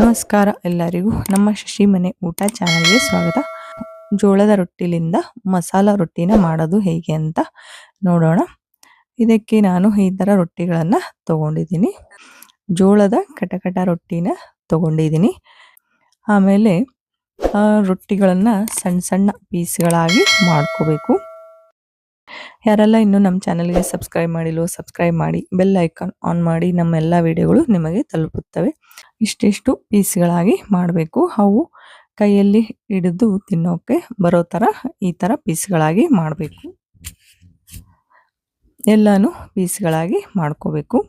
ನಮಸ್ಕಾರ ಎಲ್ಲರಿಗೂ ನಮ್ಮ ಶಶಿ ಮನೆ ಊಟ ಚಾನಲ್ಗೆ ಸ್ವಾಗತ. ಜೋಳದ ರೊಟ್ಟಿಲಿಂದ ಮಸಾಲ ರೊಟ್ಟಿನ ಮಾಡೋದು ಹೇಗೆ ಅಂತ ನೋಡೋಣ. ಇದಕ್ಕೆ ನಾನು ಈ ಥರ ರೊಟ್ಟಿಗಳನ್ನು ತಗೊಂಡಿದ್ದೀನಿ. ಜೋಳದ ಕಟಕಟ ರೊಟ್ಟಿನ ತಗೊಂಡಿದ್ದೀನಿ. ಆಮೇಲೆ ರೊಟ್ಟಿಗಳನ್ನು ಸಣ್ಣ ಸಣ್ಣ ಪೀಸ್ಗಳಾಗಿ ಮಾಡ್ಕೋಬೇಕು. ಯಾರೆಲ್ಲ ಇನ್ನೂ ನಮ್ಮ ಚಾನಲ್ಗೆ ಸಬ್ಸ್ಕ್ರೈಬ್ ಮಾಡಿಲ್ವೋ ಸಬ್ಸ್ಕ್ರೈಬ್ ಮಾಡಿ, ಬೆಲ್ ಐಕಾನ್ ಆನ್ ಮಾಡಿ, ನಮ್ಮ ಎಲ್ಲ ವಿಡಿಯೋಗಳು ನಿಮಗೆ ತಲುಪುತ್ತವೆ. ಇಷ್ಟಿಷ್ಟು ಪೀಸ್ಗಳಾಗಿ ಮಾಡಬೇಕು. ಅವು ಕೈಯಲ್ಲಿ ಹಿಡಿದು ತಿನ್ನೋಕೆ ಬರೋ ಥರ ಈ ಥರ ಪೀಸ್ಗಳಾಗಿ ಮಾಡಬೇಕು. ಎಲ್ಲನೂ ಪೀಸ್ಗಳಾಗಿ ಮಾಡ್ಕೋಬೇಕು.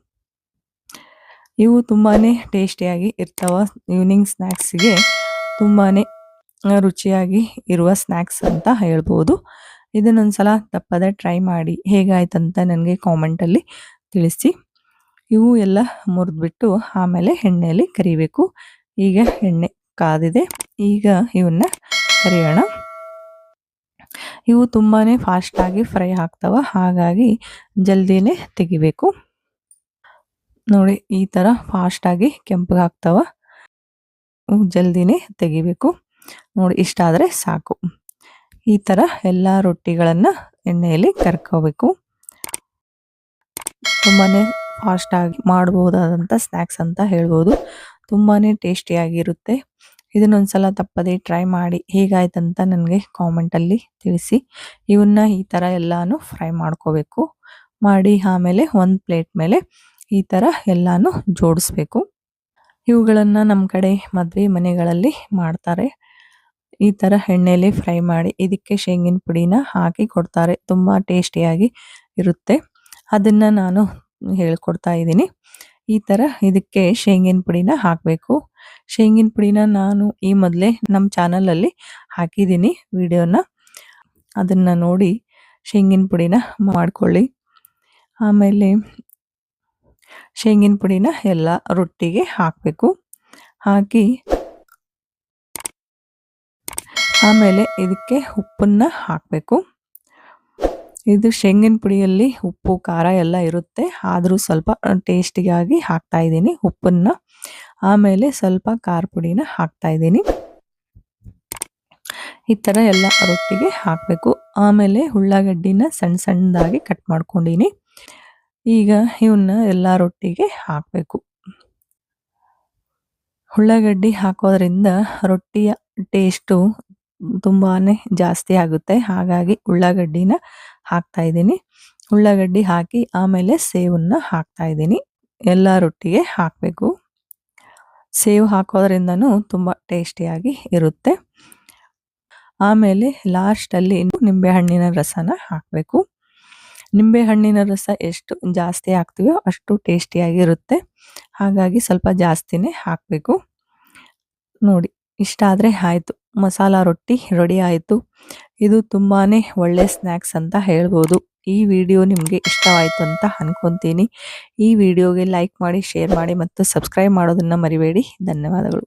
ಇವು ತುಂಬಾ ಟೇಸ್ಟಿಯಾಗಿ ಇರ್ತಾವ. ಈವ್ನಿಂಗ್ ಸ್ನ್ಯಾಕ್ಸಿಗೆ ತುಂಬಾ ರುಚಿಯಾಗಿ ಇರುವ ಸ್ನ್ಯಾಕ್ಸ್ ಅಂತ ಹೇಳ್ಬೋದು. ಇದನ್ನೊಂದ್ಸಲ ತಪ್ಪದೆ ಟ್ರೈ ಮಾಡಿ, ಹೇಗಾಯ್ತಂತ ನನಗೆ ಕಾಮೆಂಟಲ್ಲಿ ತಿಳಿಸಿ. ಇವು ಎಲ್ಲ ಮುರಿದ್ಬಿಟ್ಟು ಆಮೇಲೆ ಎಣ್ಣೆಯಲ್ಲಿ ಕರಿಬೇಕು. ಈಗ ಎಣ್ಣೆ ಕಾದಿದೆ, ಈಗ ಇವನ್ನ ಕರಿಯೋಣ. ಇವು ತುಂಬಾ ಫಾಸ್ಟಾಗಿ ಫ್ರೈ ಆಗ್ತಾವ, ಹಾಗಾಗಿ ಜಲ್ದಿನೇ ತೆಗಿಬೇಕು. ನೋಡಿ, ಈ ಥರ ಫಾಸ್ಟಾಗಿ ಕೆಂಪಗಾಗ್ತಾವ, ಜಲ್ದಿನೇ ತೆಗಿಬೇಕು. ನೋಡಿ, ಇಷ್ಟಾದರೆ ಸಾಕು. ಈ ಥರ ಎಲ್ಲ ರೊಟ್ಟಿಗಳನ್ನು ಎಣ್ಣೆಯಲ್ಲಿ ಕರ್ಕೋಬೇಕು. ತುಂಬಾ ಫಾಸ್ಟಾಗಿ ಮಾಡ್ಬೋದಾದಂಥ ಸ್ನ್ಯಾಕ್ಸ್ ಅಂತ ಹೇಳ್ಬೋದು. ತುಂಬಾ ಟೇಸ್ಟಿಯಾಗಿರುತ್ತೆ. ಇದನ್ನೊಂದ್ಸಲ ತಪ್ಪದೆ ಟ್ರೈ ಮಾಡಿ, ಹೇಗಾಯ್ತಂತ ನನಗೆ ಕಾಮೆಂಟಲ್ಲಿ ತಿಳಿಸಿ. ಇವನ್ನ ಈ ಥರ ಎಲ್ಲನೂ ಫ್ರೈ ಮಾಡ್ಕೋಬೇಕು. ಮಾಡಿ ಆಮೇಲೆ ಒಂದು ಪ್ಲೇಟ್ ಮೇಲೆ ಈ ಥರ ಎಲ್ಲನೂ ಜೋಡಿಸ್ಬೇಕು. ಇವುಗಳನ್ನು ನಮ್ಮ ಕಡೆ ಮದುವೆ ಮನೆಗಳಲ್ಲಿ ಮಾಡ್ತಾರೆ. ಈ ಥರ ಎಣ್ಣೆಯಲ್ಲಿ ಫ್ರೈ ಮಾಡಿ ಇದಕ್ಕೆ ಶೇಂಗಿನ ಪುಡಿನ ಹಾಕಿ ಕೊಡ್ತಾರೆ. ತುಂಬ ಟೇಸ್ಟಿಯಾಗಿ ಇರುತ್ತೆ. ಅದನ್ನು ನಾನು ಹೇಳ್ಕೊಡ್ತಾ ಇದ್ದೀನಿ. ಈ ಥರ ಇದಕ್ಕೆ ಶೇಂಗಿನ ಪುಡಿನ ಹಾಕಬೇಕು. ಶೇಂಗಿನ ಪುಡಿನ ನಾನು ಈ ಮೊದಲೇ ನಮ್ಮ ಚಾನಲಲ್ಲಿ ಹಾಕಿದ್ದೀನಿ ವಿಡಿಯೋನ, ಅದನ್ನು ನೋಡಿ ಶೇಂಗಿನ ಪುಡಿನ ಮಾಡ್ಕೊಳ್ಳಿ. ಆಮೇಲೆ ಶೇಂಗಿನ ಪುಡಿನ ಎಲ್ಲ ರೊಟ್ಟಿಗೆ ಹಾಕಬೇಕು. ಹಾಕಿ ಆಮೇಲೆ ಇದಕ್ಕೆ ಉಪ್ಪನ್ನು ಹಾಕಬೇಕು. ಇದು ಶೇಂಗಿನ ಪುಡಿಯಲ್ಲಿ ಉಪ್ಪು ಖಾರ ಎಲ್ಲ ಇರುತ್ತೆ, ಆದರೂ ಸ್ವಲ್ಪ ಟೇಸ್ಟಿಗಾಗಿ ಹಾಕ್ತಾ ಇದ್ದೀನಿ ಉಪ್ಪನ್ನು. ಆಮೇಲೆ ಸ್ವಲ್ಪ ಖಾರ ಪುಡಿನ ಹಾಕ್ತಾ ಇದ್ದೀನಿ. ಈ ಥರ ಎಲ್ಲ ರೊಟ್ಟಿಗೆ ಹಾಕಬೇಕು. ಆಮೇಲೆ ಉಳ್ಳಾಗಡ್ಡಿನ ಸಣ್ಣ ಸಣ್ಣದಾಗಿ ಕಟ್ ಮಾಡ್ಕೊಂಡಿನಿ. ಈಗ ಇವನ್ನ ಎಲ್ಲ ರೊಟ್ಟಿಗೆ ಹಾಕಬೇಕು. ಉಳ್ಳಾಗಡ್ಡಿ ಹಾಕೋದ್ರಿಂದ ರೊಟ್ಟಿಯ ಟೇಸ್ಟು ತುಂಬಾ ಜಾಸ್ತಿ ಆಗುತ್ತೆ, ಹಾಗಾಗಿ ಉಳ್ಳಾಗಡ್ಡಿನ ಹಾಕ್ತಾ ಇದ್ದೀನಿ. ಉಳ್ಳಾಗಡ್ಡಿ ಹಾಕಿ ಆಮೇಲೆ ಸೇವನ್ನ ಹಾಕ್ತಾ ಇದ್ದೀನಿ. ಎಲ್ಲ ರೊಟ್ಟಿಗೆ ಹಾಕಬೇಕು. ಸೇವು ಹಾಕೋದ್ರಿಂದನೂ ತುಂಬ ಟೇಸ್ಟಿಯಾಗಿ ಇರುತ್ತೆ. ಆಮೇಲೆ ಲಾಸ್ಟಲ್ಲಿ ನಿಂಬೆಹಣ್ಣಿನ ರಸನ ಹಾಕಬೇಕು. ನಿಂಬೆಹಣ್ಣಿನ ರಸ ಎಷ್ಟು ಜಾಸ್ತಿ ಹಾಕ್ತೀವೋ ಅಷ್ಟು ಟೇಸ್ಟಿಯಾಗಿರುತ್ತೆ, ಹಾಗಾಗಿ ಸ್ವಲ್ಪ ಜಾಸ್ತಿನೇ ಹಾಕಬೇಕು. ನೋಡಿ, ಇಷ್ಟಾದರೆ ಆಯಿತು, ಮಸಾಲ ರೊಟ್ಟಿ ರೆಡಿ ಆಯಿತು. ಇದು ತುಂಬಾ ಒಳ್ಳೆ ಸ್ನ್ಯಾಕ್ಸ್ ಅಂತ ಹೇಳ್ಬೋದು. ಈ ವಿಡಿಯೋ ನಿಮಗೆ ಇಷ್ಟವಾಯಿತು ಅಂತ ಅನ್ಕೊತೀನಿ. ಈ ವಿಡಿಯೋಗೆ ಲೈಕ್ ಮಾಡಿ, ಶೇರ್ ಮಾಡಿ ಮತ್ತು ಸಬ್ಸ್ಕ್ರೈಬ್ ಮಾಡೋದನ್ನು ಮರಿಬೇಡಿ. ಧನ್ಯವಾದಗಳು.